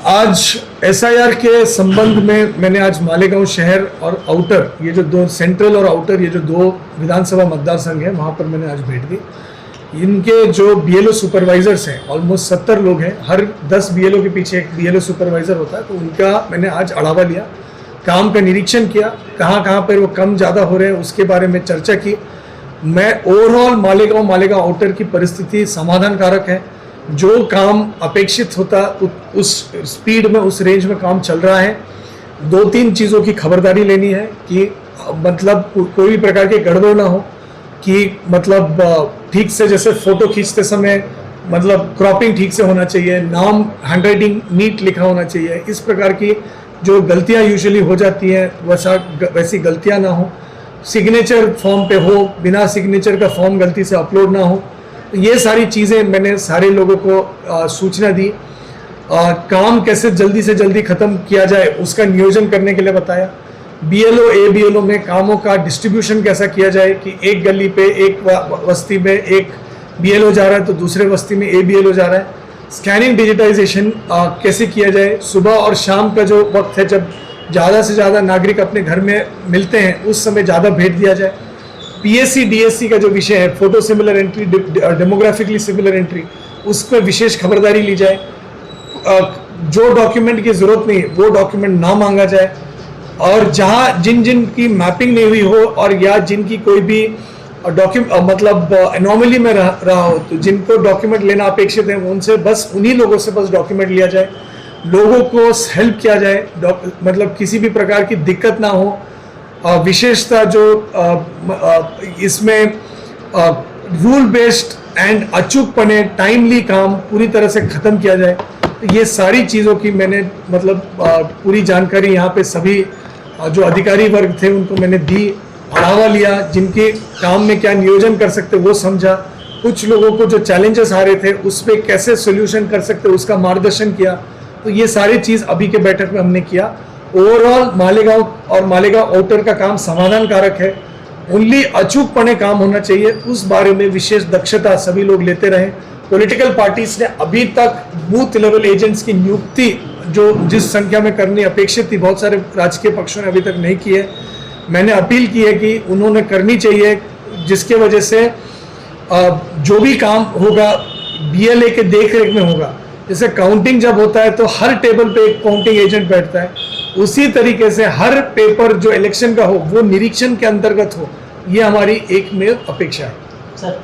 आज एसआईआर के संबंध में मैंने आज मालेगांव शहर और आउटर, ये जो दो सेंट्रल और आउटर, ये जो दो विधानसभा मतदार संघ है, वहाँ पर मैंने आज भेंट दी। इनके जो बीएलओ सुपरवाइजर्स हैं, ऑलमोस्ट 70 लोग हैं, हर 10 बीएलओ के पीछे एक बीएलओ सुपरवाइजर होता है, तो उनका मैंने आज आढावा लिया, काम का निरीक्षण किया, कहाँ पर वो कम ज़्यादा हो रहे हैं उसके बारे में चर्चा की। मैं ओवरऑल मालेगांव आउटर की परिस्थिति समाधानकारक है। जो काम अपेक्षित होता उस स्पीड में, उस रेंज में काम चल रहा है। 2-3 चीज़ों की खबरदारी लेनी है कि मतलब कोई भी प्रकार के गड़बड़ ना हो, कि मतलब ठीक से, जैसे फ़ोटो खींचते समय मतलब क्रॉपिंग ठीक से होना चाहिए, नाम हैंडराइटिंग नीट लिखा होना चाहिए। इस प्रकार की जो गलतियां यूजुअली हो जाती हैं वैसी गलतियां ना हो। सिग्नेचर फॉर्म पे हो, बिना सिग्नेचर का फॉर्म गलती से अपलोड ना हो। ये सारी चीज़ें मैंने सारे लोगों को सूचना दी। काम कैसे जल्दी से जल्दी ख़त्म किया जाए उसका नियोजन करने के लिए बताया। बीएलओ एबीएलओ में कामों का डिस्ट्रीब्यूशन कैसा किया जाए कि एक गली पे, एक बस्ती में एक बीएलओ जा रहा है तो दूसरे बस्ती में एबीएलओ जा रहा है। स्कैनिंग डिजिटाइजेशन कैसे किया जाए। सुबह और शाम का जो वक्त है, जब ज़्यादा से ज़्यादा नागरिक अपने घर में मिलते हैं, उस समय ज़्यादा भेंट दिया जाए। पीएससी डीएससी का जो विषय है, photo similar entry, demographically similar entry, उस पर विशेष खबरदारी ली जाए। जो डॉक्यूमेंट की ज़रूरत नहीं वो डॉक्यूमेंट ना मांगा जाए, और जहाँ जिन की मैपिंग नहीं हुई हो और या जिनकी कोई भी मतलब एनोमली में रहा हो, तो जिनको डॉक्यूमेंट लेना अपेक्षित है उनसे बस उन्हीं लोगों से बस डॉक्यूमेंट लिया जाए। लोगों को हेल्प किया जाए, मतलब किसी भी प्रकार की दिक्कत ना हो। विशेषता जो इसमें रूल बेस्ड एंड अचूकपने टाइमली काम पूरी तरह से ख़त्म किया जाए। तो ये सारी चीज़ों की मैंने मतलब पूरी जानकारी यहाँ पे सभी जो अधिकारी वर्ग थे उनको मैंने दी, बढ़ावा लिया। जिनके काम में क्या नियोजन कर सकते वो समझा। कुछ लोगों को जो चैलेंजेस आ रहे थे उस पर कैसे सोल्यूशन कर सकते उसका मार्गदर्शन किया। तो ये सारी चीज़ अभी के बैठक में हमने किया। ओवरऑल मालेगांव और मालेगांव आउटर का काम समाधानकारक है। ओनली अचूकपने काम होना चाहिए, उस बारे में विशेष दक्षता सभी लोग लेते रहे। पॉलिटिकल पार्टीज ने अभी तक बूथ लेवल एजेंट्स की नियुक्ति जो जिस संख्या में करनी अपेक्षित थी, बहुत सारे राजकीय पक्षों ने अभी तक नहीं की है। मैंने अपील की है कि उन्होंने करनी चाहिए, जिसके वजह से जो भी काम होगा बीएलए के देखरेख में होगा। जैसे काउंटिंग जब होता है तो हर टेबल पे एक काउंटिंग एजेंट बैठता है, उसी तरीके से हर पेपर जो इलेक्शन का हो वो निरीक्षण के अंतर्गत हो। ये हमारी एकमेव अपेक्षा है। सर,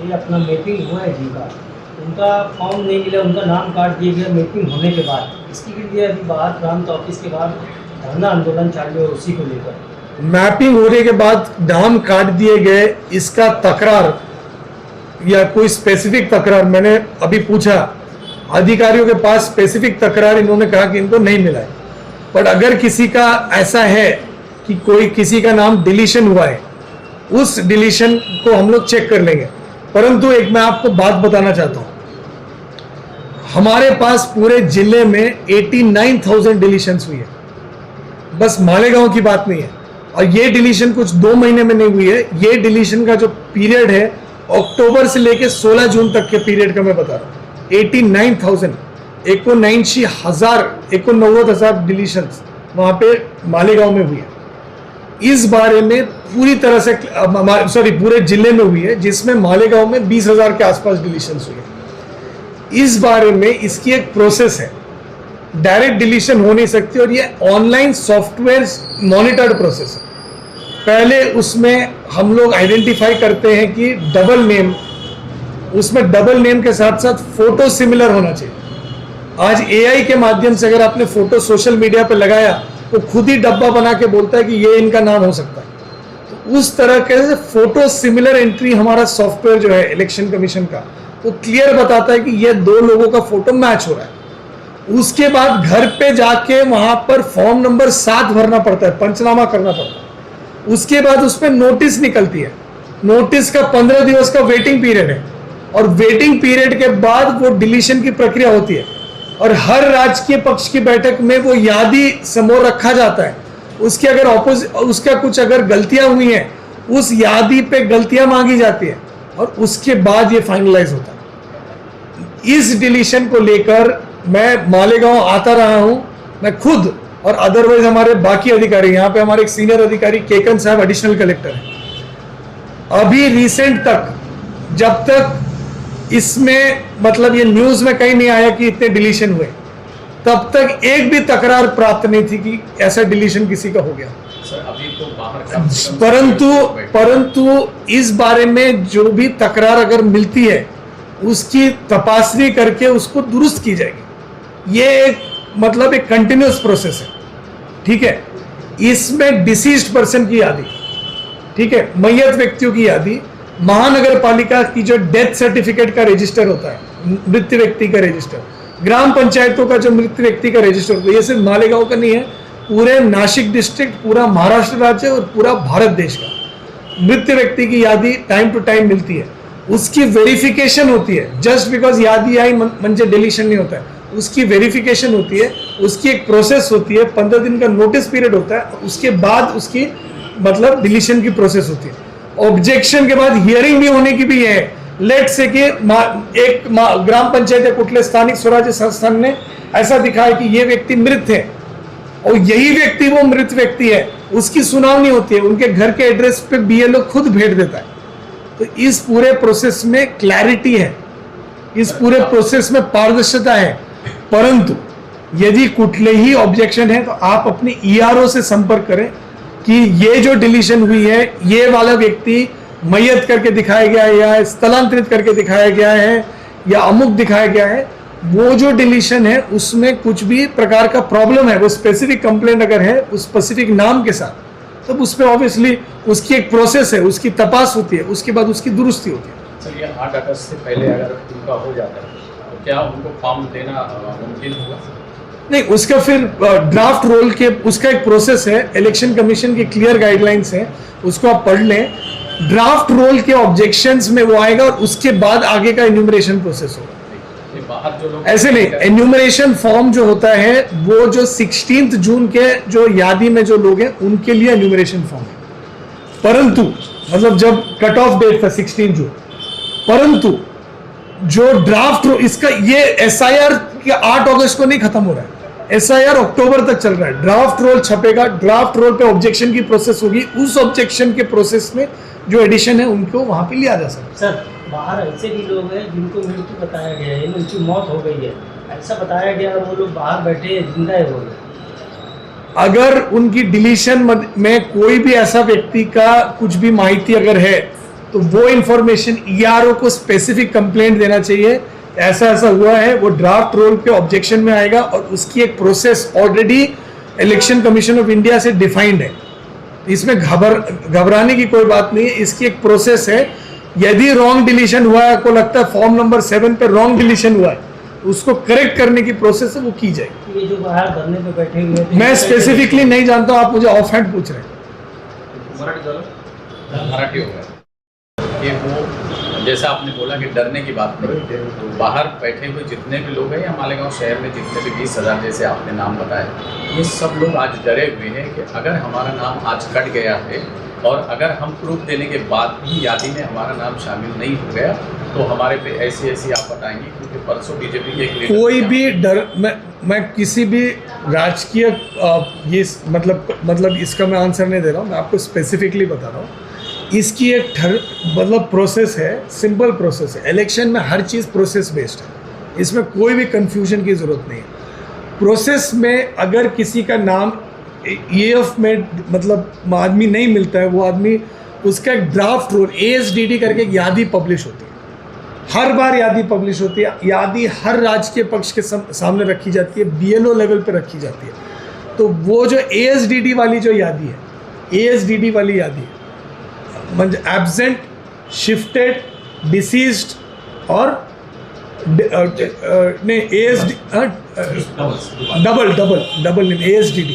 ये अपना मैपिंग हुआ है जिनका, उनका फॉर्म नहीं मिला, उनका नाम काट दिया गया मैपिंग होने के बाद, इसके लिए अभी बाहर प्रांत ऑफिस के बाहर धरना आंदोलन चालू है उसी को लेकर। मैपिंग होने के बाद नाम काट दिए गए, इसका तकरार या कोई स्पेसिफिक तकरार मैंने अभी पूछा अधिकारियों के पास, स्पेसिफिक तकरार इन्होंने कहा कि इनको नहीं मिला है। बट अगर किसी का ऐसा है कि कोई किसी का नाम डिलीशन हुआ है, उस डिलीशन को हम लोग चेक कर लेंगे। परंतु एक मैं आपको बात बताना चाहता हूँ, हमारे पास पूरे जिले में 89,000 डिलीशंस हुई है। बस मालेगांव की बात नहीं है, और ये डिलीशन कुछ 2 महीने में नहीं हुई है। ये डिलीशन का जो पीरियड है अक्टूबर से लेके 16 जून तक के पीरियड का मैं बता रहा हूँ। 89,000 89,000 डिलीशंस वहाँ पे मालेगांव में हुई है। इस बारे में पूरी तरह से पूरे जिले में हुई है, जिसमें मालेगांव में 20,000 के आसपास डिलीशंस हुई है। इस बारे में इसकी एक प्रोसेस है, डायरेक्ट डिलीशन हो नहीं सकती, और ये ऑनलाइन सॉफ्टवेयर मॉनिटर्ड प्रोसेस है। पहले उसमें हम लोग आइडेंटिफाई करते हैं कि डबल नेम, उसमें डबल नेम के साथ साथ फोटो सिमिलर होना चाहिए। आज एआई के माध्यम से अगर आपने फोटो सोशल मीडिया पर लगाया तो खुद ही डब्बा बना के बोलता है कि ये इनका नाम हो सकता है। तो उस तरह के फोटो सिमिलर एंट्री हमारा सॉफ्टवेयर जो है इलेक्शन कमीशन का, वो क्लियर बताता है कि ये 2 लोगों का फोटो मैच हो रहा है। उसके बाद घर पे जाके वहां पर फॉर्म नंबर 7 भरना पड़ता है, पंचनामा करना पड़ता है। उसके बाद उस पर नोटिस निकलती है। नोटिस का 15 दिवस का वेटिंग पीरियड है, और वेटिंग पीरियड के बाद वो डिलीशन की प्रक्रिया होती है, और हर राजकीय पक्ष की बैठक में वो यादी समोर रखा जाता है। उसके अगर उसका कुछ अगर गलतियां हुई हैं, उस यादी पे गलतियां मांगी जाती है, और उसके बाद ये फाइनलाइज होता है। इस डिलीशन को लेकर मैं मालेगांव आता रहा हूं, मैं खुद और अदरवाइज हमारे बाकी अधिकारी, यहाँ पे हमारे एक सीनियर अधिकारी केकन साहब एडिशनल कलेक्टर हैं, अभी रिसेंट तक जब तक इसमें मतलब ये न्यूज में कहीं नहीं आया कि इतने डिलीशन हुए, तब तक एक भी तकरार प्राप्त नहीं थी कि ऐसा डिलीशन किसी का हो गया। सर अभी तो बाहर परंतु इस बारे में जो भी तकरार अगर मिलती है उसकी तपासनी करके उसको दुरुस्त की जाएगी। ये एक मतलब एक कंटिन्यूस प्रोसेस है, ठीक है। इसमें डिसीज्ड पर्सन की यादी, ठीक है, मय्यत व्यक्तियों की यादी, महानगर पालिका की जो डेथ सर्टिफिकेट का रजिस्टर होता है, मृत व्यक्ति का रजिस्टर, ग्राम पंचायतों का जो मृत व्यक्ति का रजिस्टर होता है, ये सिर्फ मालेगांव का नहीं है, पूरे नासिक डिस्ट्रिक्ट, पूरा महाराष्ट्र राज्य और पूरा भारत देश का मृत व्यक्ति की यादी टाइम टू टाइम मिलती है। उसकी वेरिफिकेशन होती है। जस्ट बिकॉज यादी आई म्हणजे डिलीशन नहीं होता है, उसकी वेरिफिकेशन होती है, उसकी एक प्रोसेस होती है, 15 दिन का नोटिस पीरियड होता है, उसके बाद उसकी मतलब डिलीशन की प्रोसेस होती है। ऑब्जेक्शन के बाद हियरिंग भी होने की भी है। लेट से कि एक ग्राम पंचायत या कुठले स्थानिक स्वराज्य संस्थान ने ऐसा दिखाया कि ये व्यक्ति मृत है और यही व्यक्ति वो मृत व्यक्ति है, उसकी सुनवाई होती है, उनके घर के एड्रेस पे बीएलओ खुद भेज देता है। तो इस पूरे प्रोसेस में क्लैरिटी है, इस पूरे प्रोसेस में पारदर्शिता है। परंतु यदि कुठलेही ऑब्जेक्शन है तो आप अपने ईआरओ से संपर्क करें कि ये जो डिलीशन हुई है, ये वाला व्यक्ति मय्यत करके दिखाया गया है या स्थलांतरित करके दिखाया गया है या अमुक दिखाया गया है, वो जो डिलीशन है उसमें कुछ भी प्रकार का प्रॉब्लम है, वो स्पेसिफिक कंप्लेंट अगर है उस स्पेसिफिक नाम के साथ, तब उस पर ऑब्वियसली उसकी एक प्रोसेस है, उसकी तपास होती है, उसके बाद उसकी दुरुस्ती होती है। सर ये 8 अगस्त से पहले अगर उनका हो जाता है तो क्या उनको फॉर्म देना मुमकिन होगा? नहीं, उसका फिर ड्राफ्ट रोल के उसका एक प्रोसेस है, इलेक्शन कमीशन की क्लियर गाइडलाइंस है, उसको आप पढ़ लें। ड्राफ्ट रोल के ऑब्जेक्शंस में वो आएगा और उसके बाद आगे का एन्यूमरेशन प्रोसेस होगा। ये बाहर जो लोग ऐसे नहीं, एन्यूमरेशन फॉर्म जो होता है वो जो 16 जून के जो यादी में जो लोग हैं उनके लिए एन्यूमरेशन फॉर्म है। परंतु मतलब जब कट ऑफ डेट था 16 जून, परंतु जो ड्राफ्ट इसका ये एसआईआर 8 अगस्त को नहीं खत्म हो रहा है, एसआईआर अक्टूबर तक चल रहा है। ड्राफ्ट रोल छपेगा, ड्राफ्ट रोल पे ऑब्जेक्शन की प्रोसेस होगी, उस ऑब्जेक्शन के प्रोसेस में जो एडिशन है उनको वहां पे लिया जा सकता है। सर बाहर ऐसे भी लोग हैं जिनको मृत्यु बताया गया है, उनकी मौत हो गई है, ऐसा बताया गया और वो लोग बाहर बैठे जिंदा है वो लोग। अगर उनकी डिलीशन में कोई भी ऐसा व्यक्ति का कुछ भी माहिती अगर है तो वो इंफॉर्मेशन ईआरओ को स्पेसिफिक कंप्लेंट देना चाहिए, ऐसा ऐसा हुआ है, वो ड्राफ्ट रोल पे ऑब्जेक्शन में आएगा और उसकी एक process already election commission of India से डिफाइंड है। इसमें घबराने की कोई बात नहीं है, इसकी एक प्रोसेस है। यदि रॉन्ग डिलीशन हुआ है, आपको लगता है फॉर्म नंबर 7 पे रॉन्ग डिलीशन हुआ है, उसको करेक्ट करने की प्रोसेस है, वो की जाएगी। ये जो बाहर धरने पे बैठे हुए थे, मैं स्पेसिफिकली नहीं जानता हूं, आप मुझे ऑफ हैंड पूछ रहे हैं। मराठी हो गया ये वो जैसा आपने बोला कि डरने की बात नहीं, बाहर बैठे हुए जितने भी लोग हैं या मालेगांव शहर में जितने भी 20,000 जैसे आपने नाम बताए, ये सब लोग आज डरे हुए हैं कि अगर हमारा नाम आज कट गया है और अगर हम प्रूफ देने के बाद भी यादी में हमारा नाम शामिल नहीं हो गया तो हमारे पे ऐसी ऐसी आफत आएंगी। क्योंकि परसों बीजेपी के एक लीडर कोई भी डर, मैं किसी भी राजकीय ये मतलब इसका मैं आंसर नहीं दे रहा हूँ, मैं आपको स्पेसिफिकली बता रहा हूँ। इसकी एक मतलब प्रोसेस है, सिंपल प्रोसेस है। इलेक्शन में हर चीज़ प्रोसेस बेस्ड है, इसमें कोई भी कंफ्यूजन की ज़रूरत नहीं है। प्रोसेस में अगर किसी का नाम EF में मतलब आदमी नहीं मिलता है, वो आदमी उसका एक ड्राफ्ट रोल ASDD करके एक यादी पब्लिश होती है, हर बार यादी पब्लिश होती है। यादी हर राजकीय पक्ष के सामने रखी जाती है, BLO लेवल पे रखी जाती है। तो वो जो ASDD वाली जो यादी है, ASDD वाली यादी है म्हणजे एब्सेंट, शिफ्टेड, डिसीज्ड और नहीं ASD डबल नहीं ASDD,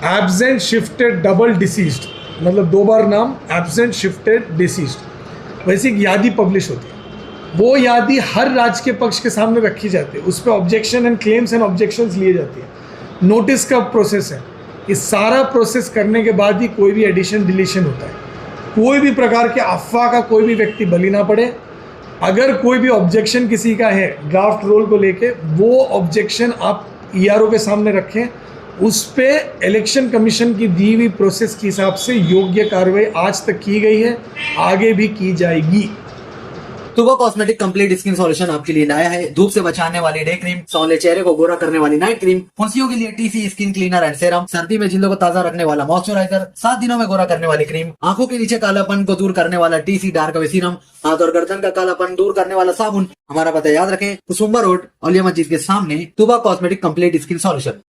absent, shifted, double, deceased, मतलब 2 बार नाम एब्सेंट, शिफ्टेड, डिसीज्ड, वैसी एक यादी पब्लिश होती है। वो यादी हर राज्य के पक्ष के सामने रखी जाती है, उस पर objection and claims and objections लिए जाती है। नोटिस का प्रोसेस है, इस सारा प्रोसेस करने के बाद ही कोई भी एडिशन डिलीशन होता है। कोई भी प्रकार के अफवाह का कोई भी व्यक्ति बलि ना पड़े, अगर कोई भी ऑब्जेक्शन किसी का है ड्राफ्ट रोल को लेके, वो ऑब्जेक्शन आप ईआरओ के सामने रखें, उस पे इलेक्शन कमीशन की दी हुई प्रोसेस के हिसाब से योग्य कार्रवाई आज तक की गई है, आगे भी की जाएगी। तुबा कॉस्मेटिक कंप्लीट स्किन सॉल्यूशन आपके लिए लाया है धूप से बचाने वाली डे क्रीम, सौंले चेहरे को गोरा करने वाली नाइट क्रीम, फुंसियों के लिए TC skin cleaner and serum, सर्दी में जिल्दों को ताजा रखने वाला मॉइस्चराइजर, 7 दिनों में गोरा करने वाली क्रीम, आंखों के नीचे कालापन को दूर करने वाला टीसी डार्क वे सीरम, हाथ और गर्दन का कालापन दूर करने वाला साबुन। हमारा पता याद रखें, कुसुम्बा रोड, औलिया मस्जिद के सामने, तुबा कॉस्मेटिक कंप्लीट स्किन सॉल्यूशन।